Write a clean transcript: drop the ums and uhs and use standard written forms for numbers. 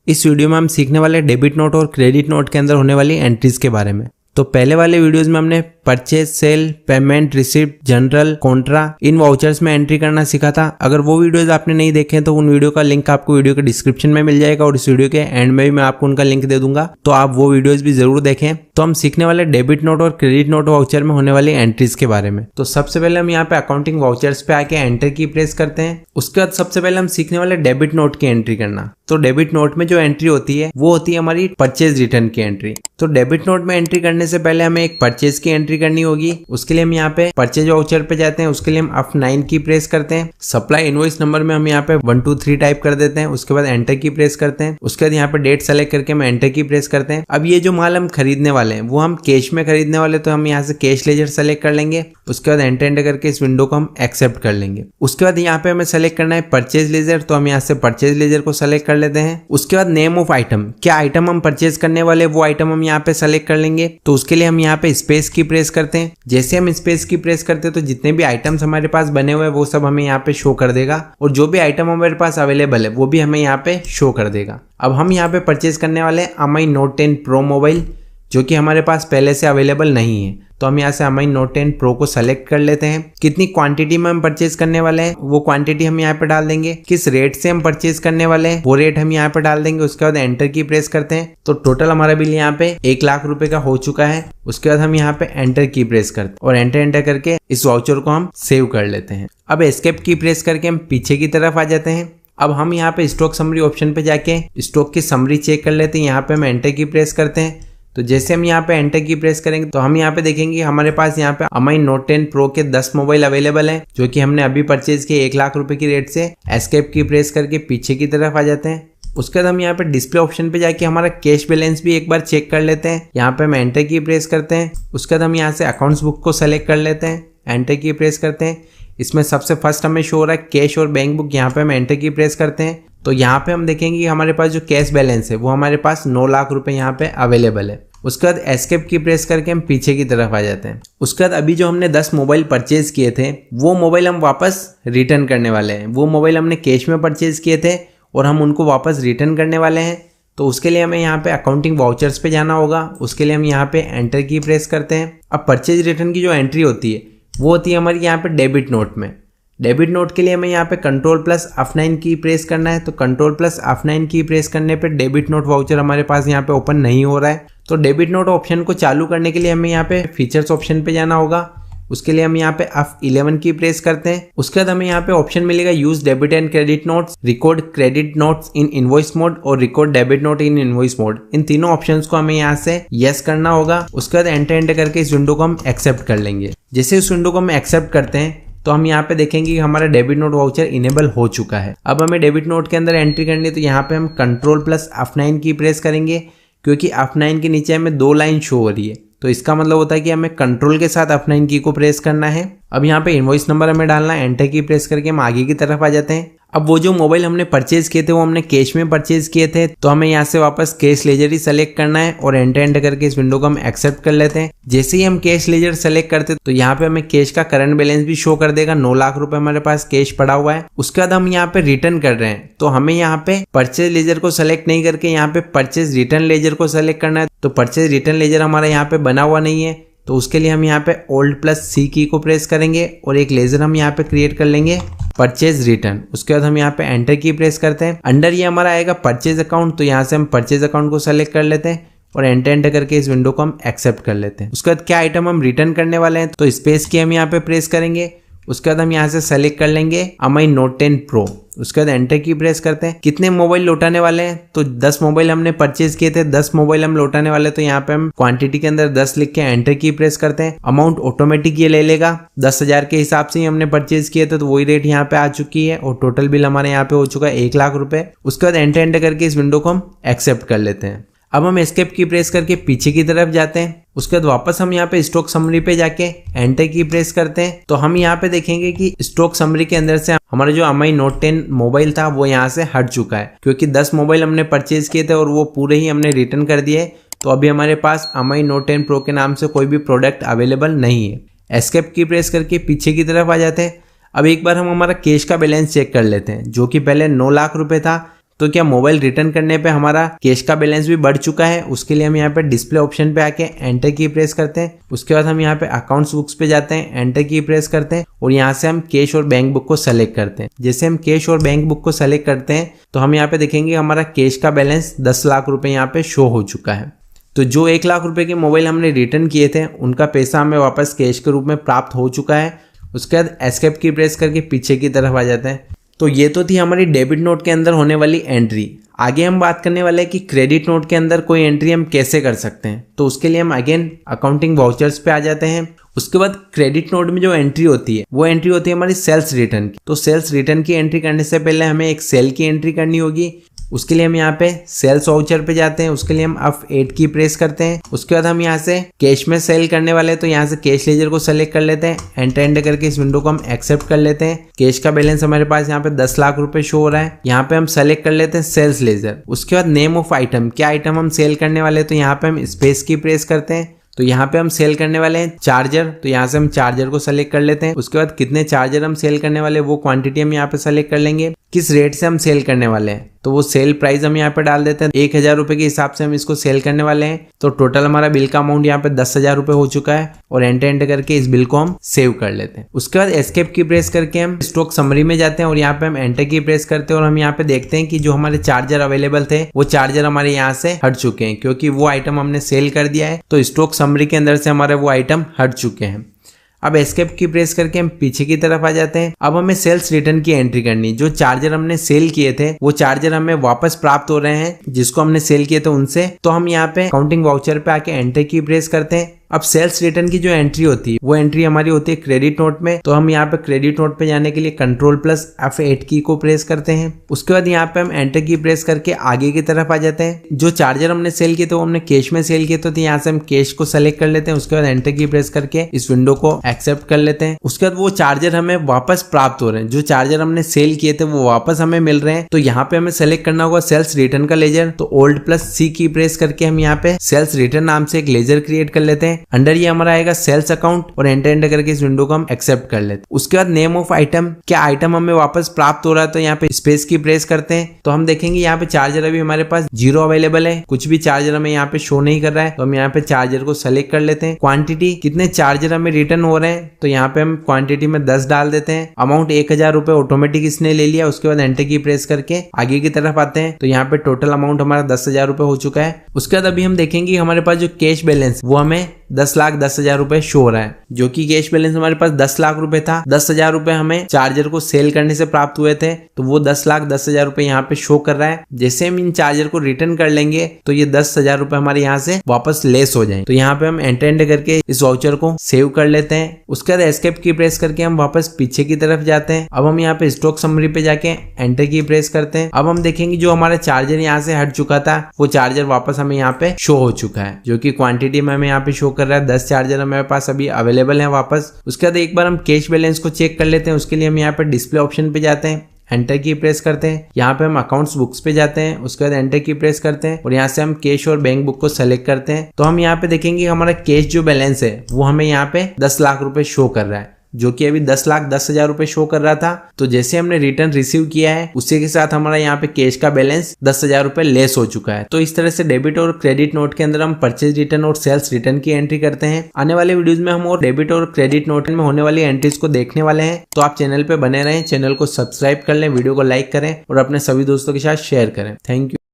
इस वीडियो में हम सीखने वाले डेबिट नोट और क्रेडिट नोट के अंदर होने वाली एंट्रीज के बारे में। तो पहले वाले वीडियोस में हमने purchase, sale, payment, receipt, journal, contra इन वाउचर्स में एंट्री करना सीखा था। अगर वो वीडियोस आपने नहीं देखे तो उन वीडियो का लिंक आपको वीडियो के डिस्क्रिप्शन में मिल जाएगा और इस वीडियो के एंड में भी मैं आपको उनका लिंक दे दूंगा, तो आप वो वीडियोस भी जरूर देखें। तो हम सीखने वाले डेबिट नोट और क्रेडिट नोट वाउचर में होने वाली एंट्रीज के बारे में। तो सबसे पहले हम यहाँ पे अकाउंटिंग वाउचर्स पे आके एंटर की प्रेस करते हैं। उसके बाद सबसे पहले हम सीखने वाले डेबिट नोट की एंट्री करना। तो डेबिट नोट में जो एंट्री होती है वो होती है हमारी परचेज रिटर्न की एंट्री। तो डेबिट नोट में एंट्री करने से पहले हमें एक परचेज की एंट्री करनी होगी। उसके लिए हम यहाँ पे परचेज वाउचर पे जाते हैं। उसके लिए हम F9 की प्रेस करते हैं। सप्लाई इनवॉइस नंबर में हम यहाँ पे 1 2 3 टाइप कर देते हैं। उसके बाद एंटर की प्रेस करते हैं। उसके बाद यहाँ पे डेट सेलेक्ट करके हम एंटर की प्रेस करते हैं। अब ये जो माल हम खरीदने वाले हैं वो हम कैश में खरीदने वाले, तो हम यहाँ से कैश लेजर सेलेक्ट कर लेंगे। उसके बाद एंटर करके इस विंडो को हम एक्सेप्ट कर लेंगे। उसके बाद यहाँ पे हमें सेलेक्ट करना है परचेज लेजर, तो हम यहाँ से परचेज लेजर को सेलेक्ट कर लेते हैं। उसके बाद नेम ऑफ आइटम, क्या आइटम हम परचेज करने वाले वो आइटम हम यहाँ पे सेलेक्ट कर लेंगे। तो उसके लिए हम यहाँ पे स्पेस की प्रेस करते हैं। जैसे हम स्पेस की प्रेस करते हैं तो जितने भी आइटम्स हमारे पास बने हुए हैं वो सब हमें यहाँ पे शो कर देगा और जो भी आइटम हमारे पास अवेलेबल है वो भी हमें यहाँ पे शो कर देगा। अब हम यहाँ पे परचेज करने वाले हैं Mi Note 10 Pro मोबाइल, जो कि हमारे पास पहले से अवेलेबल नहीं है। तो हम यहाँ से Mi Note 10 Pro को सेलेक्ट कर लेते हैं। कितनी क्वांटिटी में हम परचेज करने वाले हैं वो क्वांटिटी हम यहाँ पे डाल देंगे। किस रेट से हम परचेज करने वाले हैं वो रेट हम यहाँ पे डाल देंगे। उसके बाद एंटर की प्रेस करते हैं। तो टोटल हमारा बिल यहाँ पे 1 लाख रुपए का हो चुका है। उसके बाद हम यहाँ पे एंटर की प्रेस करते हैं और एंटर करके इस वाउचर को हम सेव कर लेते हैं। अब एस्केप की प्रेस करके हम पीछे की तरफ आ जाते हैं। अब हम यहाँ पे स्टॉक समरी ऑप्शन पे जाके स्टॉक की समरी चेक कर लेते हैं। यहाँ पे हम एंटर की प्रेस करते हैं। तो जैसे हम यहाँ पे एंटर की प्रेस करेंगे तो हम यहाँ पे देखेंगे हमारे पास यहाँ पे Mi Note 10 Pro के 10 मोबाइल अवेलेबल हैं, जो कि हमने अभी परचेज किए 1 लाख रुपए की रेट से। एस्केप की प्रेस करके पीछे की तरफ आ जाते हैं। उसके बाद हम यहाँ पे डिस्प्ले ऑप्शन पे जाके हमारा कैश बैलेंस भी एक बार चेक कर लेते हैं। यहाँ पे हम एंटर की प्रेस करते हैं। उसके बाद हम यहाँ से अकाउंट्स बुक को सेलेक्ट कर लेते हैं। एंटर की प्रेस करते हैं। इसमें सबसे फर्स्ट हमें शो हो रहा है कैश और बैंक बुक। यहाँ पे हम एंटर की प्रेस करते हैं। तो यहाँ पे हम देखेंगे कि हमारे पास जो कैश बैलेंस है वो हमारे पास 9 लाख रुपए यहाँ पे अवेलेबल है। उसके बाद एस्केप की प्रेस करके हम पीछे की तरफ आ जाते हैं। उसके बाद अभी जो हमने 10 मोबाइल परचेज किए थे वो मोबाइल हम वापस रिटर्न करने वाले हैं। वो मोबाइल हमने कैश में परचेज किए थे और हम उनको वापस रिटर्न करने वाले हैं। तो उसके लिए हमें यहाँ पे अकाउंटिंग वाउचर्स पे जाना होगा। उसके लिए हम यहाँ पे एंटर की प्रेस करते हैं। अब परचेज रिटर्न की जो एंट्री होती है वो होती है हमारी यहाँ पे डेबिट नोट में। डेबिट नोट के लिए हमें यहाँ पे Ctrl+F9 की प्रेस करना है। तो Ctrl+F9 की प्रेस करने पे डेबिट नोट वाउचर हमारे पास यहाँ पे ओपन नहीं हो रहा है। तो डेबिट नोट ऑप्शन को चालू करने के लिए हमें यहाँ पे फीचर्स ऑप्शन पे जाना होगा। उसके लिए हम यहाँ पे F11 की प्रेस करते हैं। उसके बाद हमें यहाँ पे ऑप्शन मिलेगा use debit and credit notes, record credit notes in invoice mode और record debit note in invoice mode. इन तीनों ऑप्शंस को हमें यहाँ से यस करना होगा। उसके बाद एंटर करके इस विंडो को हम एक्सेप्ट कर लेंगे। जैसे इस विंडो को हम एक्सेप्ट करते हैं तो हम यहाँ पे देखेंगे कि हमारा डेबिट नोट वाउचर इनेबल हो चुका है। अब हमें डेबिट नोट के अंदर एंट्री करनी है। तो यहाँ पे हम Ctrl+F9 की प्रेस करेंगे, क्योंकि F9 के नीचे हमें 2 लाइन शो हो रही है। तो इसका मतलब होता है कि हमें कंट्रोल के साथ F9 की को प्रेस करना है। अब यहाँ पे इनवॉइस नंबर हमें डालना है। एंटर की प्रेस करके हम आगे की तरफ आ जाते हैं। अब वो जो मोबाइल हमने परचेज किए थे वो हमने कैश में परचेज किए थे, तो हमें यहाँ से वापस कैश लेजर ही सेलेक्ट करना है और एंटर करके इस विंडो को हम एक्सेप्ट कर लेते हैं। जैसे ही हम कैश लेजर सेलेक्ट करते हैं तो यहाँ पे हमें कैश का करंट बैलेंस भी शो कर देगा। 9 लाख रुपए हमारे पास कैश पड़ा हुआ है। उसके बाद हम यहाँ पे रिटर्न कर रहे हैं, तो हमें यहाँ पे परचेज लेजर को सेलेक्ट नहीं करके यहाँ पे परचेज रिटर्न लेजर को सेलेक्ट करना है। तो परचेज रिटर्न लेजर हमारा यहाँ पे बना हुआ नहीं है, तो उसके लिए हम यहाँ पे Alt+C की को प्रेस करेंगे और एक लेजर हम यहाँ पे क्रिएट कर लेंगे परचेज रिटर्न। उसके बाद हम यहाँ पे एंटर की प्रेस करते हैं। अंडर ये हमारा आएगा परचेज अकाउंट, तो यहाँ से हम परचेज अकाउंट को सेलेक्ट कर लेते हैं और एंटर करके इस विंडो को हम एक्सेप्ट कर लेते हैं। उसके बाद क्या आइटम हम रिटर्न करने वाले हैं, तो स्पेस की हम यहाँ पे प्रेस करेंगे। उसके बाद हम यहाँ से सेलेक्ट कर लेंगे Mi Note 10 Pro। उसके बाद एंटर की प्रेस करते हैं। कितने मोबाइल लौटाने वाले हैं, तो 10 मोबाइल हमने परचेज किए थे, 10 मोबाइल हम लौटाने वाले। तो यहाँ पे हम क्वांटिटी के अंदर 10 लिख के एंटर की प्रेस करते हैं। अमाउंट ऑटोमेटिक ये ले लेगा, 10,000 के हिसाब से ही हमने परचेज किए थे, तो वही रेट यहाँ पे आ चुकी है और टोटल बिल हमारे यहाँ पे हो चुका है 1 लाख रुपए। उसके बाद एंटर करके इस विंडो को हम एक्सेप्ट कर लेते हैं। अब हम एस्केप की प्रेस करके पीछे की तरफ जाते हैं। उसके बाद वापस हम यहाँ पे स्टॉक समरी पे जाके एंटर की प्रेस करते हैं। तो हम यहाँ पे देखेंगे कि स्टॉक समरी के अंदर से हमारा जो Mi Note 10 मोबाइल था वो यहाँ से हट चुका है, क्योंकि 10 मोबाइल हमने परचेज किए थे और वो पूरे ही हमने रिटर्न कर दिए। तो अभी हमारे पास Mi Note 10 Pro के नाम से कोई भी प्रोडक्ट अवेलेबल नहीं है। एस्केप की प्रेस करके पीछे की तरफ आ जाते हैं। अब एक बार हम हमारा कैश का बैलेंस चेक कर लेते हैं, जो कि पहले 9 लाख रुपए था, तो क्या मोबाइल रिटर्न करने पे हमारा कैश का बैलेंस भी बढ़ चुका है? उसके लिए हम यहाँ पे डिस्प्ले ऑप्शन पे आके एंटर की प्रेस करते हैं। उसके बाद हम यहाँ पे अकाउंट्स बुक्स पे जाते हैं, एंटर की प्रेस करते हैं और यहाँ से हम कैश और बैंक बुक को सेलेक्ट करते हैं। जैसे हम कैश और बैंक बुक को सेलेक्ट करते हैं तो हम यहाँ पे देखेंगे हमारा कैश का बैलेंस 10 लाख रुपए यहाँ पे शो हो चुका है। तो जो 1 लाख रुपए के मोबाइल हमने रिटर्न किए थे उनका पैसा हमें वापस कैश के रूप में प्राप्त हो चुका है। उसके बाद एस्केप की प्रेस करके पीछे की तरफ आ जाते हैं। तो ये तो थी हमारी डेबिट नोट के अंदर होने वाली एंट्री। आगे हम बात करने वाले हैं कि क्रेडिट नोट के अंदर कोई एंट्री हम कैसे कर सकते हैं। तो उसके लिए हम अगेन अकाउंटिंग वाउचर्स पे आ जाते हैं। उसके बाद क्रेडिट नोट में जो एंट्री होती है वो एंट्री होती है हमारी सेल्स रिटर्न की। तो सेल्स रिटर्न की एंट्री करने से पहले हमें एक सेल की एंट्री करनी होगी। उसके लिए हम यहाँ पे सेल्स वाउचर पे जाते हैं। उसके लिए हम F8 की प्रेस करते हैं। उसके बाद हम यहाँ से कैश में सेल करने वाले हैं तो यहाँ से कैश लेजर को सेलेक्ट कर लेते हैं। एंटर करके इस विंडो को हम एक्सेप्ट कर लेते हैं। कैश का बैलेंस हमारे पास यहाँ पे 10 लाख रुपए शो हो रहा है। यहाँ पे हम सेलेक्ट कर लेते हैं सेल्स लेजर। उसके बाद नेम ऑफ आइटम, क्या आइटम हम सेल करने वाले हैं तो यहाँ पे हम स्पेस की प्रेस करते हैं। तो यहाँ पे हम सेल करने वाले हैं चार्जर, तो यहाँ से हम चार्जर को सेलेक्ट कर लेते हैं। उसके बाद कितने चार्जर हम सेल करने वाले हैं वो क्वांटिटी हम यहाँ पे सेलेक्ट कर लेंगे। किस रेट से हम सेल करने वाले हैं तो वो सेल प्राइस हम यहाँ पे डाल देते हैं। 1000 रुपए के हिसाब से हम इसको सेल करने वाले हैं। तो टोटल हमारा बिल का अमाउंट यहाँ पे 10,000 रुपए हो चुका है और एंटर करके इस बिल को हम सेव कर लेते हैं। उसके बाद एस्केप की प्रेस करके हम स्टॉक समरी में जाते हैं और यहाँ पे हम एंटर की प्रेस करते हैं और हम यहाँ पे देखते हैं कि जो हमारे चार्जर अवेलेबल थे वो चार्जर हमारे यहाँ से हट चुके हैं क्योंकि वो आइटम हमने सेल कर दिया है। तो स्टॉक समरी के अंदर से हमारे वो आइटम हट चुके हैं। अब एस्केप की प्रेस करके हम पीछे की तरफ आ जाते हैं। अब हमें सेल्स रिटर्न की एंट्री करनी। जो चार्जर हमने सेल किए थे वो चार्जर हमें वापस प्राप्त हो रहे हैं जिसको हमने सेल किए थे उनसे। तो हम यहाँ पे काउंटिंग वाउचर पे आके एंटर की प्रेस करते हैं। अब सेल्स रिटर्न की जो एंट्री होती है वो एंट्री हमारी होती है क्रेडिट नोट में। तो हम यहाँ पे क्रेडिट नोट पे जाने के लिए Ctrl+F8 की को प्रेस करते हैं। उसके बाद यहाँ पे हम एंटर की प्रेस करके आगे की तरफ आ जाते हैं। जो चार्जर हमने सेल किए थे वो हमने कैश में सेल किए थे तो यहाँ से हम कैश को सेलेक्ट कर लेते हैं। उसके बाद एंटर की प्रेस करके इस विंडो को एक्सेप्ट कर लेते हैं। उसके बाद वो चार्जर हमें वापस प्राप्त हो रहे हैं। जो चार्जर हमने सेल किए थे वो वापस हमें मिल रहे हैं। तो यहाँ पे हमें सेलेक्ट करना होगा सेल्स रिटर्न का लेजर। तो Alt+C की प्रेस करके हम यहाँ पे सेल्स रिटर्न नाम से एक लेजर क्रिएट कर लेते हैं। अंडर ये हमारा आएगा सेल्स अकाउंट और एंटर करके इस विंडो को हम एक्सेप्ट कर लेते हैं। उसके बाद नेम ऑफ आइटम, क्या आइटम हमें वापस प्राप्त हो रहा है तो यहाँ पे स्पेस की प्रेस करते हैं। तो हम देखेंगे यहाँ पे चार्जर अभी हमारे पास 0 अवेलेबल है, कुछ भी चार्जर हमें यहाँ पे शो नहीं कर रहा है। तो हम यहाँ पे चार्जर को सेलेक्ट कर लेते हैं। क्वांटिटी, कितने चार्जर हमें रिटर्न हो रहे हैं तो यहाँ पे हम क्वांटिटी में 10 डाल देते हैं। अमाउंट 1000 रुपए ऑटोमेटिक इसने ले लिया। उसके बाद एंटर की प्रेस करके आगे की तरफ आते हैं तो यहाँ पे टोटल अमाउंट हमारा 10,000 रुपए हो चुका है। उसके बाद अभी हम देखेंगे हमारे पास जो कैश बैलेंस वो हमें 10,10,000 रुपए शो हो रहा है, जो कि कैश बैलेंस हमारे पास 10 लाख रुपए था। 10,000 रुपए हमें चार्जर को सेल करने से प्राप्त हुए थे तो वो 10,10,000 रुपए यहाँ पे शो कर रहा है। जैसे हम इन चार्जर को रिटर्न कर लेंगे तो ये 10,000 रुपए हमारे यहाँ से वापस लेस हो जाएंगे। तो यहाँ पे हम एंटर करके इस वाउचर को सेव कर लेते हैं। उसके बाद एस्केप की प्रेस करके हम वापस पीछे की तरफ जाते हैं। अब हम यहाँ पे स्टॉक समरी पे जाके एंटर की प्रेस करते हैं। अब हम देखेंगे जो हमारा चार्जर यहाँ से हट चुका था वो चार्जर वापस हमें यहाँ पे शो हो चुका है, जो कि क्वांटिटी में हमें यहाँ पे शो कर रहा है 10 चार्जर हमारे पास अभी अवेलेबल है वापस। उसके बाद एक बार हम कैश बैलेंस को चेक कर लेते हैं। उसके लिए हम यहाँ पे डिस्प्ले ऑप्शन पे जाते हैं, एंटर की प्रेस करते हैं। यहाँ पे हम अकाउंट्स बुक्स पे जाते हैं। उसके बाद एंटर की प्रेस करते हैं और यहाँ से हम कैश और बैंक बुक को सेलेक्ट करते हैं। तो हम यहाँ पे देखेंगे हमारा कैश जो बैलेंस है वो हमें यहाँ पे 10 लाख रुपए शो कर रहा है, जो कि अभी 10,10,000 रुपए शो कर रहा था। तो जैसे हमने रिटर्न रिसीव किया है उसी के साथ हमारा यहाँ पे कैश का बैलेंस 10,000 रुपए लेस हो चुका है। तो इस तरह से डेबिट और क्रेडिट नोट के अंदर हम परचेज रिटर्न और सेल्स रिटर्न की एंट्री करते हैं। आने वाले वीडियोस में हम और डेबिट और क्रेडिट नोट में होने वाली एंट्रीज को देखने वाले हैं। तो आप चैनल पे बने रहें, चैनल को सब्सक्राइब कर लें, वीडियो को लाइक करें और अपने सभी दोस्तों के साथ शेयर करें। Thank you.